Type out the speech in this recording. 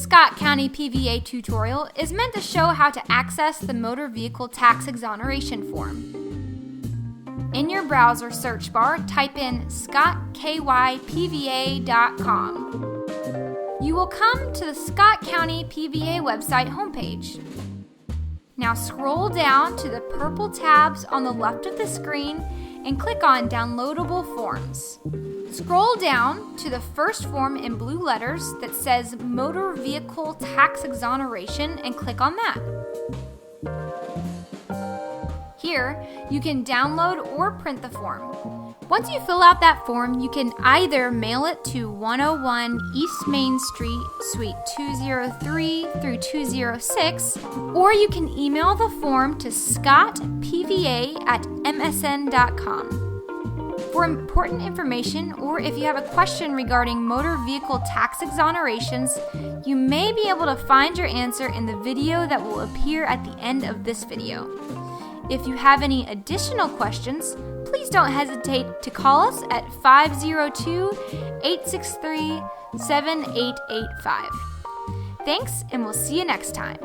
Scott County PVA tutorial is meant to show how to access the motor vehicle tax exoneration form. In your browser search bar, type in scottkypva.com. You will come to the Scott County PVA website homepage. Now scroll down to the purple tabs on the left of the screen and click on Downloadable Forms. Scroll down to the first form in blue letters that says Motor Vehicle Tax Exoneration and click on that. Here, you can download or print the form. Once you fill out that form, you can either mail it to 101 East Main Street, Suite 203 through 206, or you can email the form to scottpva@msn.com. For important information, or if you have a question regarding motor vehicle tax exonerations, you may be able to find your answer in the video that will appear at the end of this video. If you have any additional questions, please don't hesitate to call us at 502-863-7885. Thanks, and we'll see you next time.